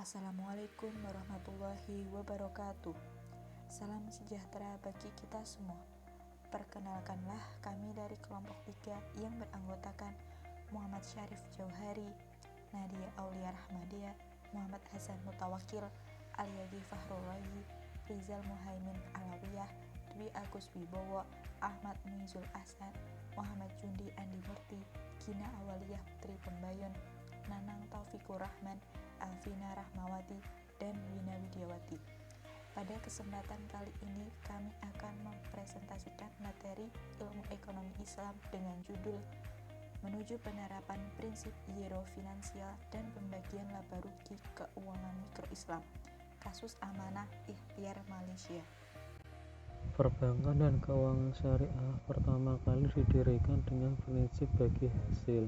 Assalamualaikum warahmatullahi wabarakatuh. Salam sejahtera bagi kita semua. Perkenalkanlah kami dari kelompok 3 yang beranggotakan Muhammad Syarif Jauhari, Nadia Aulia Rahmadia, Muhammad Hasan Mutawakil, Aliyadi Fahrul Razi, Rizal Muhaimin Alawiyah, Dwi Agus Wibowo, Ahmad Muizul Ahsan, Muhammad Jundi Andi Murti, Gina Awaliyah Putri Pembayon, Nanang Taufikur Rahman, Alvina Rahmawati, dan Wina Widiawati. Pada kesempatan kali ini kami akan mempresentasikan materi ilmu ekonomi Islam dengan judul Menuju Penerapan Prinsip Zero Finansial dan Pembagian Laba Rugi Keuangan Mikro Islam, Kasus Amanah Ikhtiar Malaysia. Perbankan dan keuangan syariah pertama kali didirikan dengan prinsip bagi hasil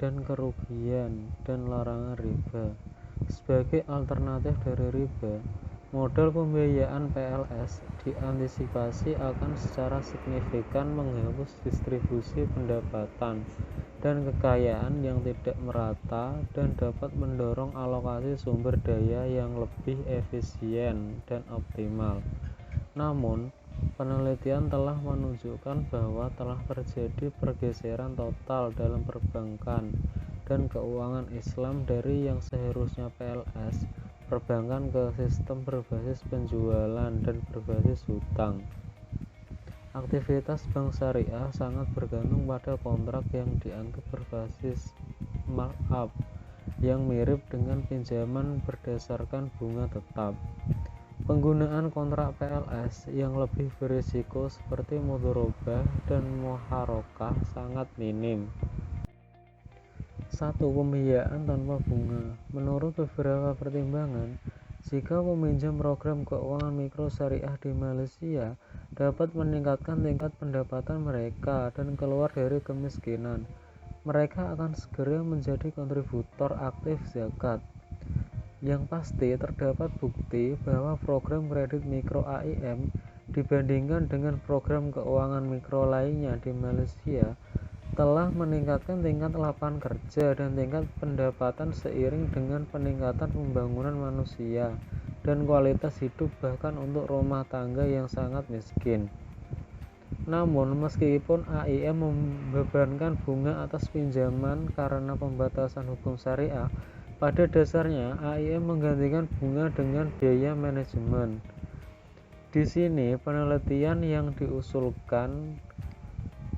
dan kerugian dan larangan riba. Sebagai alternatif dari riba, model pembiayaan PLS diantisipasi akan secara signifikan menghapus distribusi pendapatan dan kekayaan yang tidak merata dan dapat mendorong alokasi sumber daya yang lebih efisien dan optimal. Namun, penelitian telah menunjukkan bahwa telah terjadi pergeseran total dalam perbankan dan keuangan Islam dari yang seharusnya PLS perbankan ke sistem berbasis penjualan dan berbasis hutang. Aktivitas bank syariah sangat bergantung pada kontrak yang dianggap berbasis markup yang mirip dengan pinjaman berdasarkan bunga tetap. Penggunaan kontrak PLS yang lebih berisiko seperti mudharabah dan muharokah sangat minim. 1. Pembiayaan tanpa bunga. Menurut beberapa pertimbangan, jika peminjam program keuangan mikro syariah di Malaysia dapat meningkatkan tingkat pendapatan mereka dan keluar dari kemiskinan, mereka akan segera menjadi kontributor aktif zakat. Yang pasti, terdapat bukti bahwa program kredit mikro AIM dibandingkan dengan program keuangan mikro lainnya di Malaysia telah meningkatkan tingkat lapangan kerja dan tingkat pendapatan seiring dengan peningkatan pembangunan manusia dan kualitas hidup bahkan untuk rumah tangga yang sangat miskin. Namun, meskipun AIM membebankan bunga atas pinjaman karena pembatasan hukum syariah, pada dasarnya AIM menggantikan bunga dengan biaya manajemen. Di sini, penelitian yang diusulkan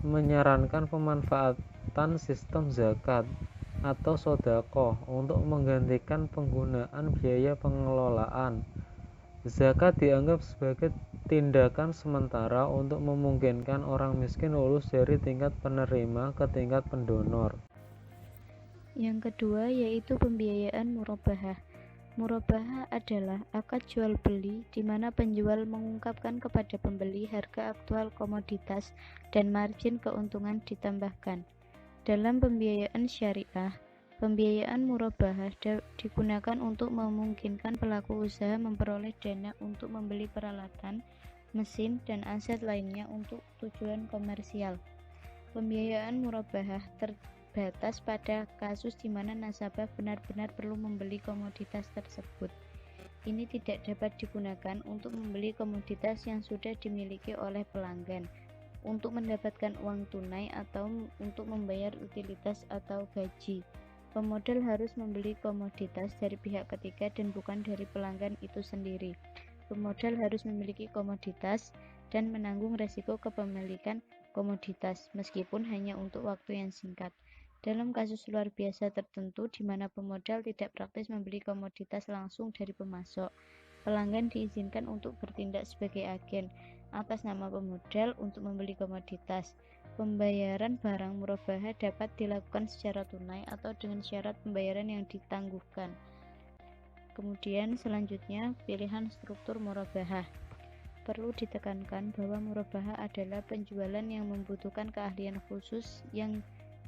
menyarankan pemanfaatan sistem zakat atau sodaqoh untuk menggantikan penggunaan biaya pengelolaan. Zakat dianggap sebagai tindakan sementara untuk memungkinkan orang miskin lulus dari tingkat penerima ke tingkat pendonor. Yang kedua yaitu pembiayaan murabahah. Murabahah adalah akad jual beli di mana penjual mengungkapkan kepada pembeli harga aktual komoditas dan margin keuntungan ditambahkan. Dalam pembiayaan syariah, pembiayaan murabahah digunakan untuk memungkinkan pelaku usaha memperoleh dana untuk membeli peralatan, mesin, dan aset lainnya untuk tujuan komersial. Pembiayaan murabahah terbatas pada kasus di mana nasabah benar-benar perlu membeli komoditas tersebut. Ini tidak dapat digunakan untuk membeli komoditas yang sudah dimiliki oleh pelanggan, untuk mendapatkan uang tunai atau untuk membayar utilitas atau gaji. Pemodal harus membeli komoditas dari pihak ketiga dan bukan dari pelanggan itu sendiri. Pemodal harus memiliki komoditas dan menanggung resiko kepemilikan komoditas, meskipun hanya untuk waktu yang singkat. Dalam kasus luar biasa tertentu di mana pemodal tidak praktis membeli komoditas langsung dari pemasok, pelanggan diizinkan untuk bertindak sebagai agen atas nama pemodal untuk membeli komoditas. Pembayaran barang murabahah dapat dilakukan secara tunai atau dengan syarat pembayaran yang ditangguhkan. Kemudian selanjutnya, pilihan struktur murabahah. Perlu ditekankan bahwa murabahah adalah penjualan yang membutuhkan keahlian khusus yang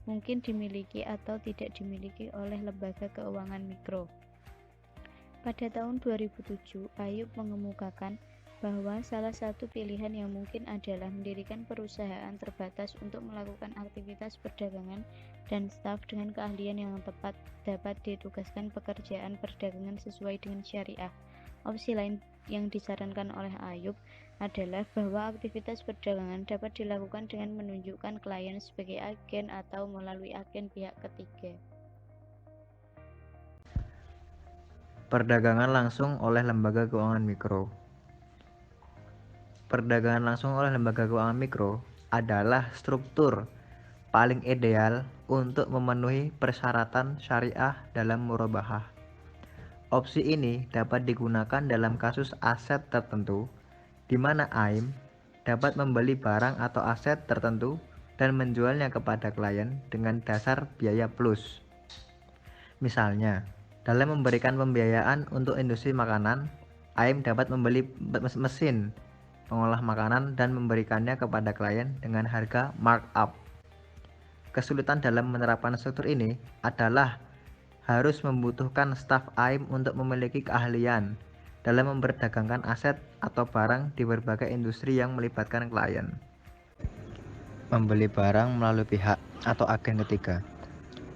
mungkin dimiliki atau tidak dimiliki oleh lembaga keuangan mikro. Pada tahun 2007, Ayub mengemukakan bahwa salah satu pilihan yang mungkin adalah mendirikan perusahaan terbatas untuk melakukan aktivitas perdagangan dan staf dengan keahlian yang tepat dapat ditugaskan pekerjaan perdagangan sesuai dengan syariah. Opsi lain yang disarankan oleh Ayub adalah bahwa aktivitas perdagangan dapat dilakukan dengan menunjukkan klien sebagai agen atau melalui agen pihak ketiga. Perdagangan langsung oleh lembaga keuangan mikro. Perdagangan langsung oleh lembaga keuangan mikro adalah struktur paling ideal untuk memenuhi persyaratan syariah dalam murabahah. Opsi ini dapat digunakan dalam kasus aset tertentu, di mana AIM dapat membeli barang atau aset tertentu dan menjualnya kepada klien dengan dasar biaya plus. Misalnya, dalam memberikan pembiayaan untuk industri makanan, AIM dapat membeli mesin pengolah makanan dan memberikannya kepada klien dengan harga markup. Kesulitan dalam menerapkan struktur ini adalah harus membutuhkan staf AIM untuk memiliki keahlian dalam memperdagangkan aset atau barang di berbagai industri yang melibatkan klien. Membeli barang melalui pihak atau agen ketiga.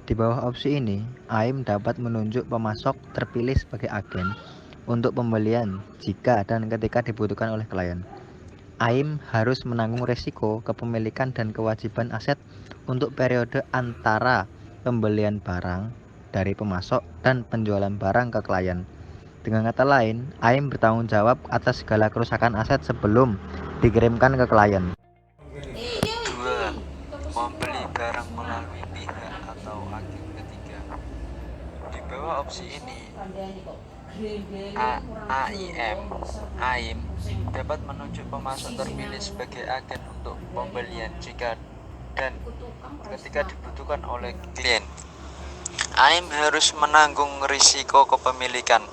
Di bawah opsi ini, AIM dapat menunjuk pemasok terpilih sebagai agen untuk pembelian jika dan ketika dibutuhkan oleh klien. AIM harus menanggung risiko kepemilikan dan kewajiban aset untuk periode antara pembelian barang dari pemasok dan penjualan barang ke klien. Dengan kata lain, AIM bertanggung jawab atas segala kerusakan aset sebelum dikirimkan ke klien. 2. Membeli barang melalui pihak atau agen ketiga. Di bawah opsi ini, AIM dapat menunjuk pemasok terpilih sebagai agen untuk pembelian jika dan ketika dibutuhkan oleh klien. AIM harus menanggung risiko kepemilikan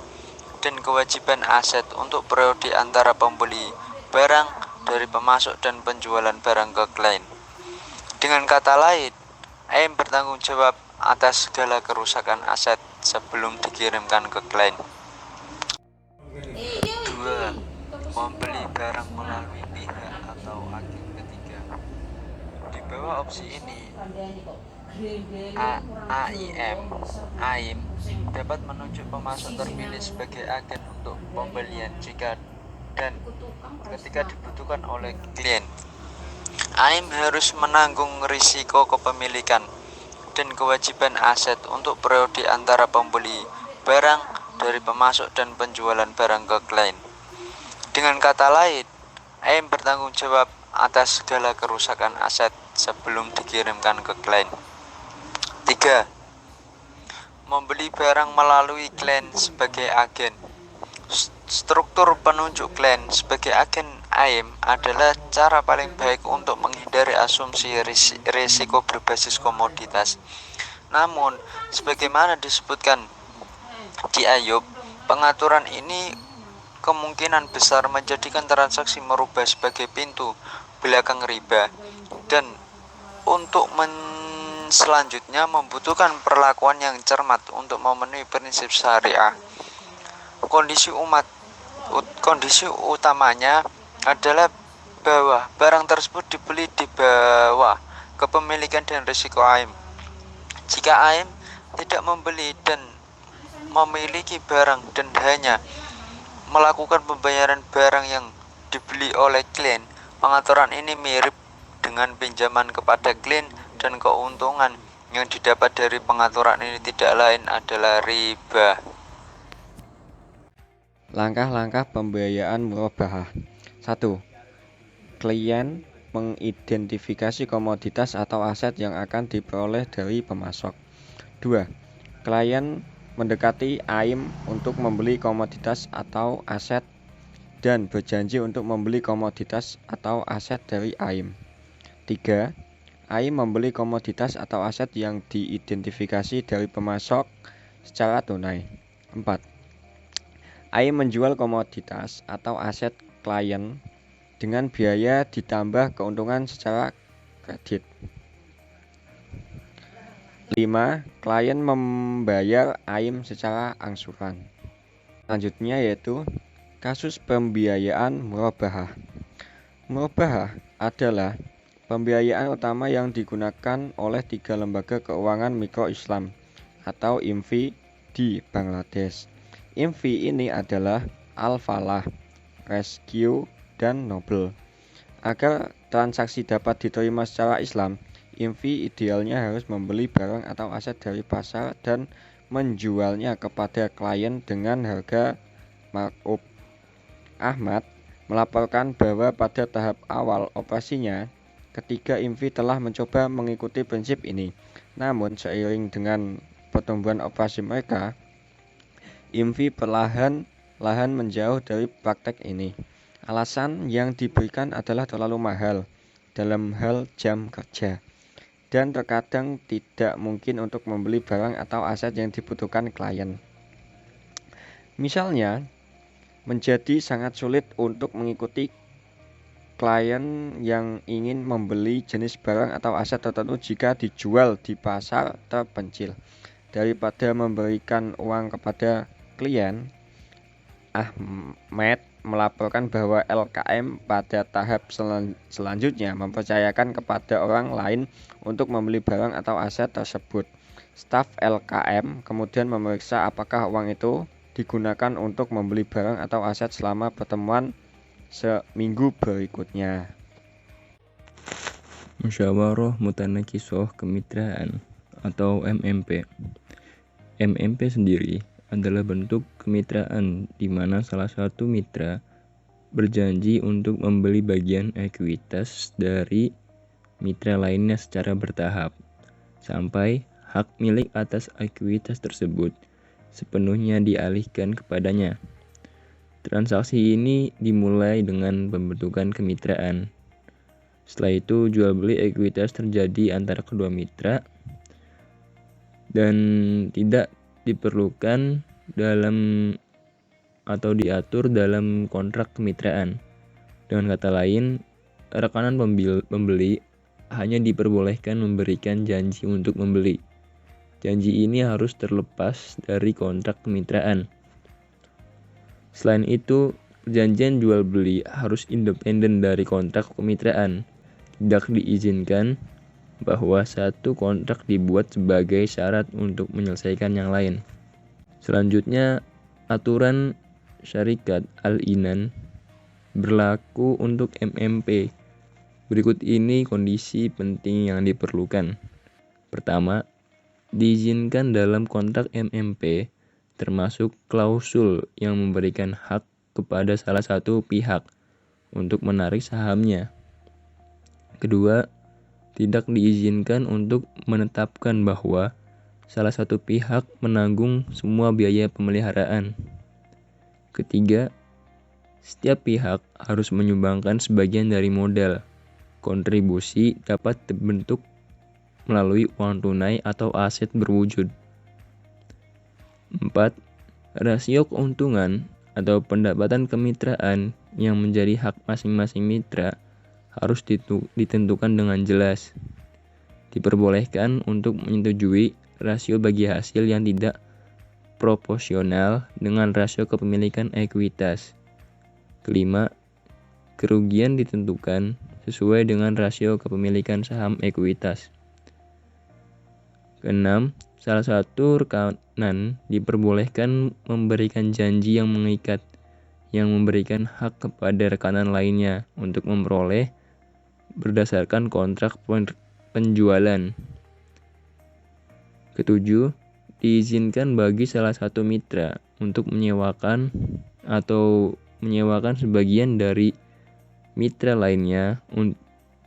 dan kewajiban aset untuk periode antara pembeli barang dari pemasok dan penjualan barang ke klien. Dengan kata lain, AIM bertanggung jawab atas segala kerusakan aset sebelum dikirimkan ke klien. 2. Membeli barang melalui pihak atau agen ketiga. Di bawah opsi ini, AIM dapat menunjuk pemasok terpilih sebagai agen untuk pembelian jika dan ketika dibutuhkan oleh klien. AIM harus menanggung risiko kepemilikan dan kewajiban aset untuk periode antara pembeli barang dari pemasok dan penjualan barang ke klien. Dengan kata lain, AIM bertanggung jawab atas segala kerusakan aset sebelum dikirimkan ke klien. 3. Membeli barang melalui klien sebagai agen. Struktur penunjuk klien sebagai agen AIM adalah cara paling baik untuk menghindari asumsi risiko berbasis komoditas. Namun, sebagaimana disebutkan di Ayub, pengaturan ini kemungkinan besar menjadikan transaksi merubah sebagai pintu belakang riba dan untuk selanjutnya membutuhkan perlakuan yang cermat untuk memenuhi prinsip syariah. Kondisi utamanya adalah bahwa barang tersebut dibeli di bawah kepemilikan dan risiko AIM. Jika AIM tidak membeli dan memiliki barang dan hanya melakukan pembayaran barang yang dibeli oleh klien, pengaturan ini mirip dengan pinjaman kepada klien dan keuntungan yang didapat dari pengaturan ini tidak lain adalah riba. Langkah-langkah pembiayaan murabahah. 1. Klien mengidentifikasi komoditas atau aset yang akan diperoleh dari pemasok. 2. Klien mendekati AIM untuk membeli komoditas atau aset dan berjanji untuk membeli komoditas atau aset dari AIM. 3. AIM membeli komoditas atau aset yang diidentifikasi dari pemasok secara tunai. 4. AIM menjual komoditas atau aset klien dengan biaya ditambah keuntungan secara kredit. 5. Klien membayar AIM secara angsuran. Selanjutnya yaitu Kasus pembiayaan murabahah. Murabahah adalah pembiayaan utama yang digunakan oleh 3 lembaga keuangan mikro Islam atau IMFI di Bangladesh. IMFI ini adalah Al-Falah, Rescue, dan Noble. Agar transaksi dapat diterima secara Islam, IMFI idealnya harus membeli barang atau aset dari pasar dan menjualnya kepada klien dengan harga markup. Ahmad melaporkan bahwa pada tahap awal operasinya, ketiga IMFI telah mencoba mengikuti prinsip ini. Namun seiring dengan pertumbuhan operasi mereka, IMFI perlahan-lahan menjauh dari praktek ini. Alasan yang diberikan adalah terlalu mahal dalam hal jam kerja, dan terkadang tidak mungkin untuk membeli barang atau aset yang dibutuhkan klien. Misalnya, menjadi sangat sulit untuk mengikuti klien yang ingin membeli jenis barang atau aset tertentu jika dijual di pasar terpencil. Daripada memberikan uang kepada klien, Ahmed melaporkan bahwa LKM pada tahap selanjutnya mempercayakan kepada orang lain untuk membeli barang atau aset tersebut. Staf LKM kemudian memeriksa apakah uang itu digunakan untuk membeli barang atau aset selama pertemuan seminggu berikutnya. Musyawarah Mutanakishoh Kemitraan atau MMP. MMP sendiri adalah bentuk kemitraan di mana salah satu mitra berjanji untuk membeli bagian ekuitas dari mitra lainnya secara bertahap sampai hak milik atas ekuitas tersebut sepenuhnya dialihkan kepadanya. Transaksi ini dimulai dengan pembentukan kemitraan. Setelah itu jual beli ekuitas terjadi antara kedua mitra dan tidak diperlukan dalam atau diatur dalam kontrak kemitraan. Dengan kata lain, rekanan pembeli hanya diperbolehkan memberikan janji untuk membeli. Janji ini harus terlepas dari kontrak kemitraan. Selain itu, perjanjian jual beli harus independen dari kontrak kemitraan. Tidak diizinkan bahwa satu kontrak dibuat sebagai syarat untuk menyelesaikan yang lain. Selanjutnya, aturan syarikat Al-Inan berlaku untuk MMP. Berikut ini kondisi penting yang diperlukan. Pertama, diizinkan dalam kontrak MMP termasuk klausul yang memberikan hak kepada salah satu pihak untuk menarik sahamnya. Kedua, tidak diizinkan untuk menetapkan bahwa salah satu pihak menanggung semua biaya pemeliharaan. Ketiga, setiap pihak harus menyumbangkan sebagian dari modal. Kontribusi dapat dibentuk melalui uang tunai atau aset berwujud. 4. Rasio keuntungan atau pendapatan kemitraan yang menjadi hak masing-masing mitra harus ditentukan dengan jelas. Diperbolehkan untuk menyetujui rasio bagi hasil yang tidak proporsional dengan rasio kepemilikan ekuitas. Kelima, kerugian ditentukan sesuai dengan rasio kepemilikan saham ekuitas. Keenam, salah satu rekanan diperbolehkan memberikan janji yang mengikat, yang memberikan hak kepada rekanan lainnya untuk memperoleh berdasarkan kontrak penjualan. Ketujuh, diizinkan bagi salah satu mitra untuk menyewakan sebagian dari mitra lainnya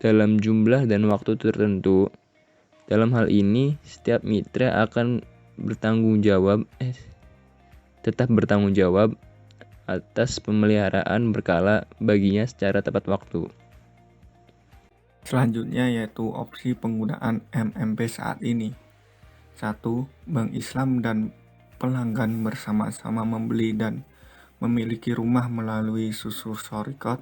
dalam jumlah dan waktu tertentu. Dalam hal ini, setiap mitra akan tetap bertanggung jawab atas pemeliharaan berkala baginya secara tepat waktu. Selanjutnya yaitu opsi penggunaan MMP saat ini. 1. Bank Islam dan pelanggan bersama-sama membeli dan memiliki rumah melalui susur syarikat.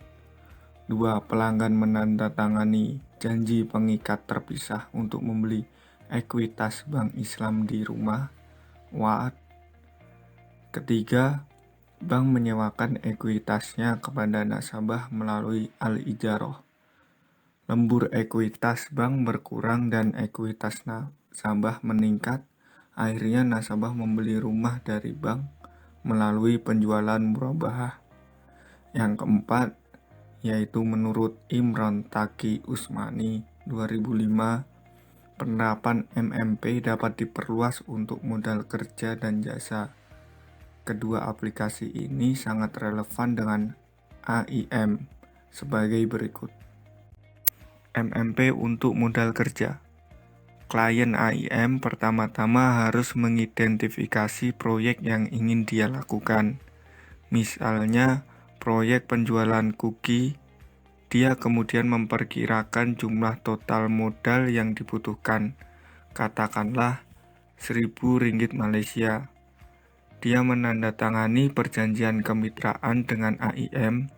2. Pelanggan menandatangani janji pengikat terpisah untuk membeli ekuitas Bank Islam di rumah. Ketiga, bank menyewakan ekuitasnya kepada nasabah melalui al-ijarah. Lembur ekuitas bank berkurang dan ekuitas nasabah meningkat. Akhirnya nasabah membeli rumah dari bank melalui penjualan murabahah. Yang keempat, yaitu menurut Imron Taqi Usmani 2005, penerapan MMP dapat diperluas untuk modal kerja dan jasa. Kedua aplikasi ini sangat relevan dengan AIM sebagai berikut. MMP untuk modal kerja. Klien AIM pertama-tama harus mengidentifikasi proyek yang ingin dia lakukan. Misalnya, proyek penjualan kuki. Dia kemudian memperkirakan jumlah total modal yang dibutuhkan, katakanlah 1.000 ringgit Malaysia. Dia menandatangani perjanjian kemitraan dengan AIM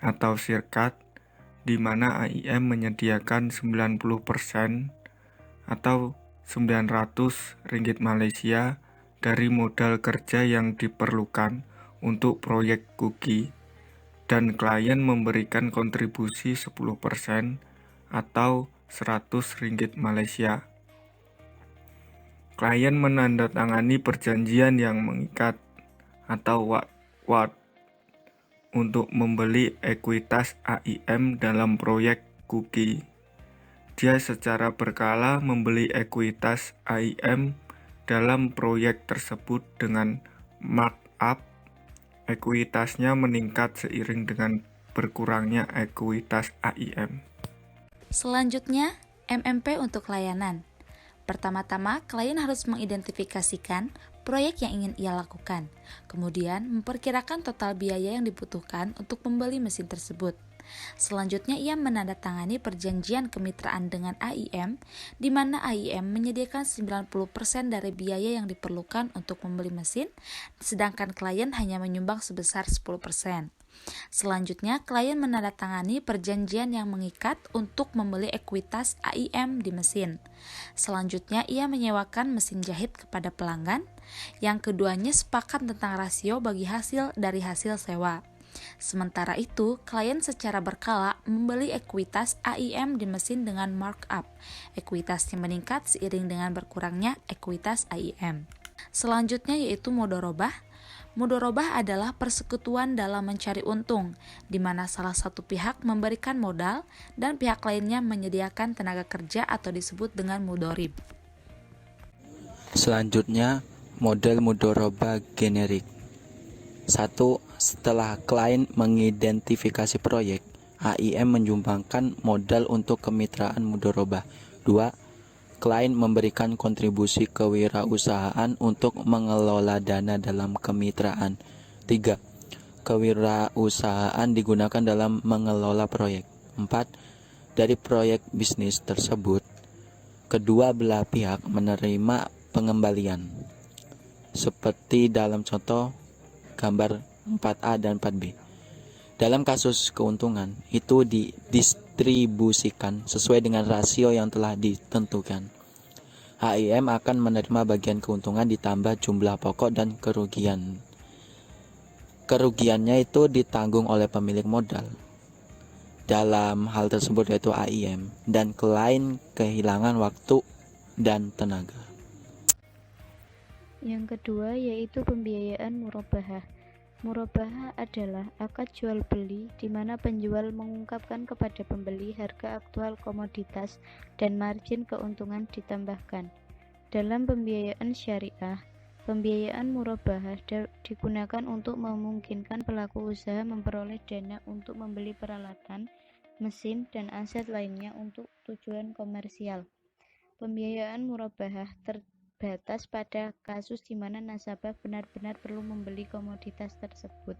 atau sirkat, di mana AIM menyediakan 90% atau 900 ringgit Malaysia dari modal kerja yang diperlukan untuk proyek kuki, dan klien memberikan kontribusi 10% atau 100 ringgit Malaysia. Klien menandatangani perjanjian yang mengikat atau WAD untuk membeli ekuitas AIM dalam proyek kuki. Dia secara berkala membeli ekuitas AIM dalam proyek tersebut dengan markup. Ekuitasnya meningkat seiring dengan berkurangnya ekuitas AIM. Selanjutnya, MMP untuk layanan. Pertama-tama, klien harus mengidentifikasikan proyek yang ingin ia lakukan, kemudian memperkirakan total biaya yang dibutuhkan untuk membeli mesin tersebut. Selanjutnya, ia menandatangani perjanjian kemitraan dengan AIM, di mana AIM menyediakan 90% dari biaya yang diperlukan untuk membeli mesin, sedangkan klien hanya menyumbang sebesar 10%. Selanjutnya, klien menandatangani perjanjian yang mengikat untuk membeli ekuitas AIM di mesin. Selanjutnya, ia menyewakan mesin jahit kepada pelanggan. Yang keduanya sepakat tentang rasio bagi hasil dari hasil sewa. Sementara itu, klien secara berkala membeli ekuitas AIM di mesin dengan markup. Ekuitasnya meningkat seiring dengan berkurangnya ekuitas AIM. Selanjutnya yaitu mudharabah. Mudharabah adalah persekutuan dalam mencari untung, di mana salah satu pihak memberikan modal dan pihak lainnya menyediakan tenaga kerja atau disebut dengan mudharib. Selanjutnya, model mudharabah generik. 1. Setelah klien mengidentifikasi proyek, AIM menyumbangkan modal untuk kemitraan mudharabah. 2. Klien memberikan kontribusi kewirausahaan untuk mengelola dana dalam kemitraan. 3. Kewirausahaan digunakan dalam mengelola proyek. 4. Dari proyek bisnis tersebut, kedua belah pihak menerima pengembalian. Seperti dalam contoh gambar 4A dan 4B. Dalam kasus keuntungan, itu didistribusikan sesuai dengan rasio yang telah ditentukan. AIM akan menerima bagian keuntungan ditambah jumlah pokok dan kerugian. Kerugiannya itu ditanggung oleh pemilik modal. Dalam hal tersebut yaitu AIM, dan klien kehilangan waktu dan tenaga. Yang kedua yaitu pembiayaan murabahah. Murabahah adalah akad jual beli di mana penjual mengungkapkan kepada pembeli harga aktual komoditas dan margin keuntungan ditambahkan. Dalam pembiayaan syariah, pembiayaan murabahah digunakan untuk memungkinkan pelaku usaha memperoleh dana untuk membeli peralatan, mesin, dan aset lainnya untuk tujuan komersial. Pembiayaan murabahah terbatas pada kasus di mana nasabah benar-benar perlu membeli komoditas tersebut.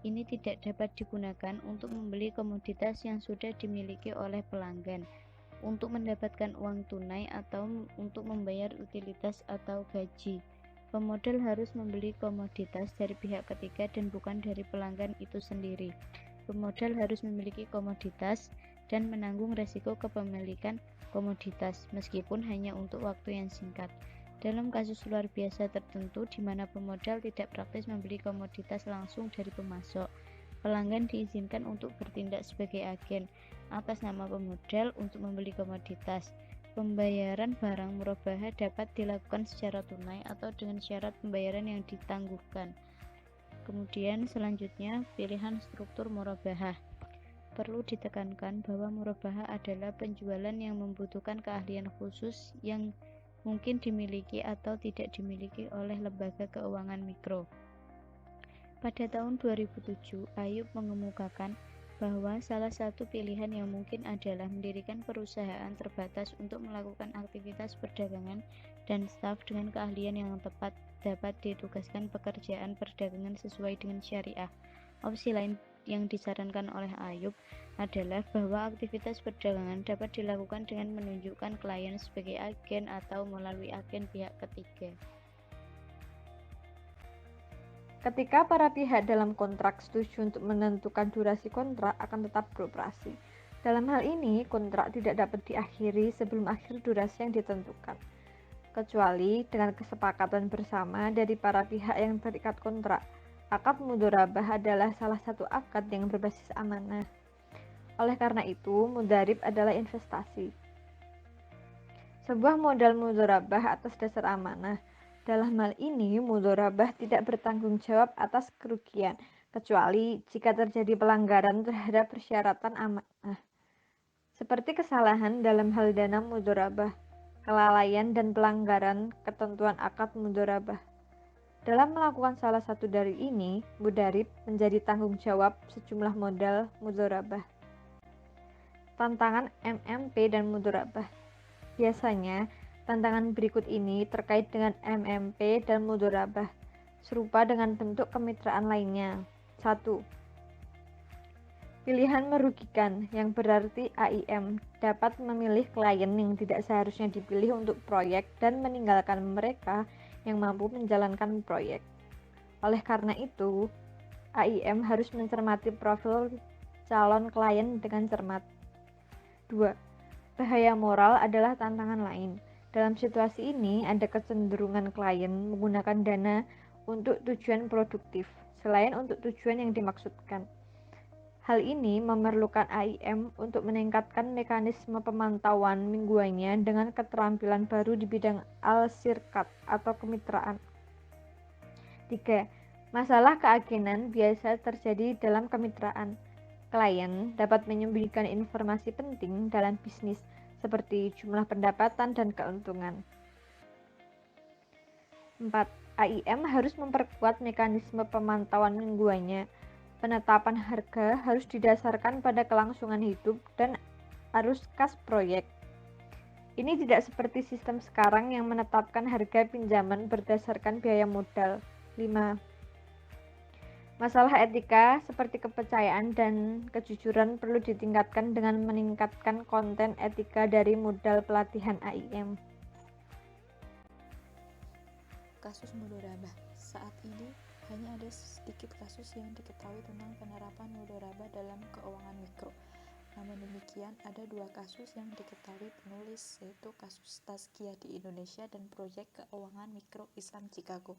Ini tidak dapat digunakan untuk membeli komoditas yang sudah dimiliki oleh pelanggan, untuk mendapatkan uang tunai atau untuk membayar utilitas atau gaji. Pemodal harus membeli komoditas dari pihak ketiga dan bukan dari pelanggan itu sendiri. Pemodal harus memiliki komoditas dan menanggung resiko kepemilikan komoditas, meskipun hanya untuk waktu yang singkat. Dalam kasus luar biasa tertentu di mana pemodal tidak praktis membeli komoditas langsung dari pemasok, pelanggan diizinkan untuk bertindak sebagai agen atas nama pemodal untuk membeli komoditas. Pembayaran barang murabahah dapat dilakukan secara tunai atau dengan syarat pembayaran yang ditangguhkan. Kemudian selanjutnya, pilihan struktur murabahah. Perlu ditekankan bahwa murabahah adalah penjualan yang membutuhkan keahlian khusus yang mungkin dimiliki atau tidak dimiliki oleh lembaga keuangan mikro. Pada tahun 2007, Ayub mengemukakan bahwa salah satu pilihan yang mungkin adalah mendirikan perusahaan terbatas untuk melakukan aktivitas perdagangan dan staf dengan keahlian yang tepat dapat ditugaskan pekerjaan perdagangan sesuai dengan syariah. Opsi lain yang disarankan oleh Ayub adalah bahwa aktivitas perdagangan dapat dilakukan dengan menunjukkan klien sebagai agen atau melalui agen pihak ketiga. Ketika para pihak dalam kontrak setuju untuk menentukan durasi kontrak akan tetap beroperasi. Dalam hal ini, kontrak tidak dapat diakhiri sebelum akhir durasi yang ditentukan, kecuali dengan kesepakatan bersama dari para pihak yang terikat kontrak. Akad mudharabah adalah salah satu akad yang berbasis amanah. Oleh karena itu, mudharib adalah investasi. Sebuah modal mudharabah atas dasar amanah. Dalam hal ini, mudharabah tidak bertanggung jawab atas kerugian, kecuali jika terjadi pelanggaran terhadap persyaratan amanah. Seperti kesalahan dalam hal dana mudharabah, kelalaian dan pelanggaran ketentuan akad mudharabah. Dalam melakukan salah satu dari ini, mudharib menjadi tanggung jawab sejumlah modal mudharabah. Tantangan MMP dan mudharabah. Biasanya, tantangan berikut ini terkait dengan MMP dan mudharabah, serupa dengan bentuk kemitraan lainnya. 1. Pilihan merugikan, yang berarti AIM dapat memilih klien yang tidak seharusnya dipilih untuk proyek dan meninggalkan mereka yang mampu menjalankan proyek. Oleh karena itu, AIM harus mencermati profil calon klien dengan cermat. 2. Bahaya moral adalah tantangan lain. Dalam situasi ini, ada kecenderungan klien menggunakan dana untuk tujuan produktif, selain untuk tujuan yang dimaksudkan. Hal ini memerlukan AIM untuk meningkatkan mekanisme pemantauan mingguannya dengan keterampilan baru di bidang al-syirkat atau kemitraan. 3. Masalah keagenan biasa terjadi dalam kemitraan. Klien dapat menyembunyikan informasi penting dalam bisnis seperti jumlah pendapatan dan keuntungan. 4. AIM harus memperkuat mekanisme pemantauan mingguannya. Penetapan harga harus didasarkan pada kelangsungan hidup dan arus kas proyek. Ini tidak seperti sistem sekarang yang menetapkan harga pinjaman berdasarkan biaya modal. 5. Masalah etika seperti kepercayaan dan kejujuran perlu ditingkatkan dengan meningkatkan konten etika dari modal pelatihan AIM. Kasus mudharabah. Saat ini hanya ada sedikit kasus yang diketahui tentang penerapan mudharabah dalam keuangan mikro. Namun demikian, ada 2 kasus yang diketahui penulis, yaitu kasus Tazkiyah di Indonesia dan proyek keuangan mikro Islam Chicago.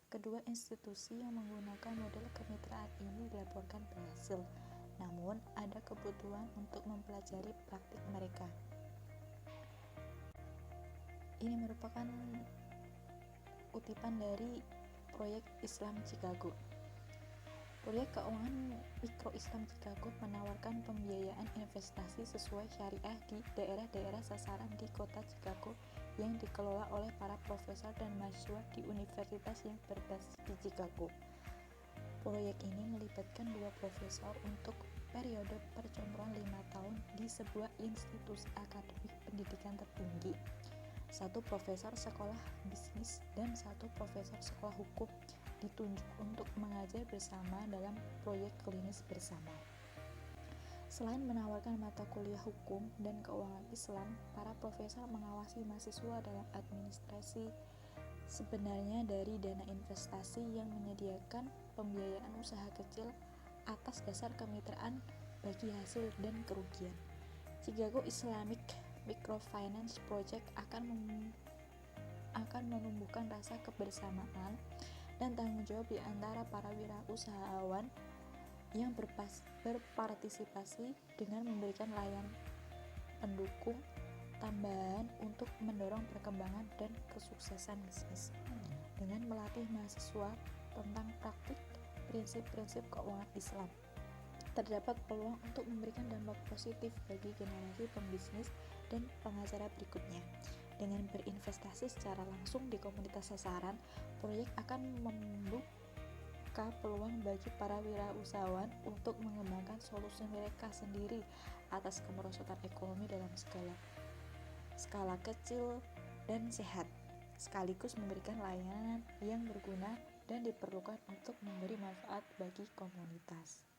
Kedua institusi yang menggunakan model kemitraan ini dilaporkan berhasil, namun ada kebutuhan untuk mempelajari praktik mereka. Ini merupakan kutipan dari proyek Islam Chicago. Proyek keuangan mikro Islam Chicago menawarkan pembiayaan investasi sesuai syariah di daerah-daerah sasaran di kota Chicago yang dikelola oleh para profesor dan mahasiswa di universitas yang berbasis di Chicago. Proyek ini melibatkan 2 profesor untuk periode percobaan 5 tahun di sebuah institusi akademik pendidikan tertinggi. 1 profesor sekolah bisnis dan 1 profesor sekolah hukum ditunjuk untuk mengajar bersama dalam proyek klinis bersama. Selain menawarkan mata kuliah hukum dan keuangan Islam, para profesor mengawasi mahasiswa dalam administrasi sebenarnya dari dana investasi yang menyediakan pembiayaan usaha kecil atas dasar kemitraan bagi hasil dan kerugian. Chicago Islamic Microfinance Project akan akan menumbuhkan rasa kebersamaan dan tanggung jawab di antara para wirausahawan yang berpartisipasi dengan memberikan layanan pendukung tambahan untuk mendorong perkembangan dan kesuksesan bisnis. Dengan melatih mahasiswa tentang praktik prinsip-prinsip keuangan Islam, terdapat peluang untuk memberikan dampak positif bagi generasi pembisnis dan pengacara berikutnya. Dengan berinvestasi secara langsung di komunitas sasaran, proyek akan membuka peluang bagi para wirausahawan untuk mengembangkan solusi mereka sendiri atas kemerosotan ekonomi dalam skala kecil dan sehat, sekaligus memberikan layanan yang berguna dan diperlukan untuk memberi manfaat bagi komunitas.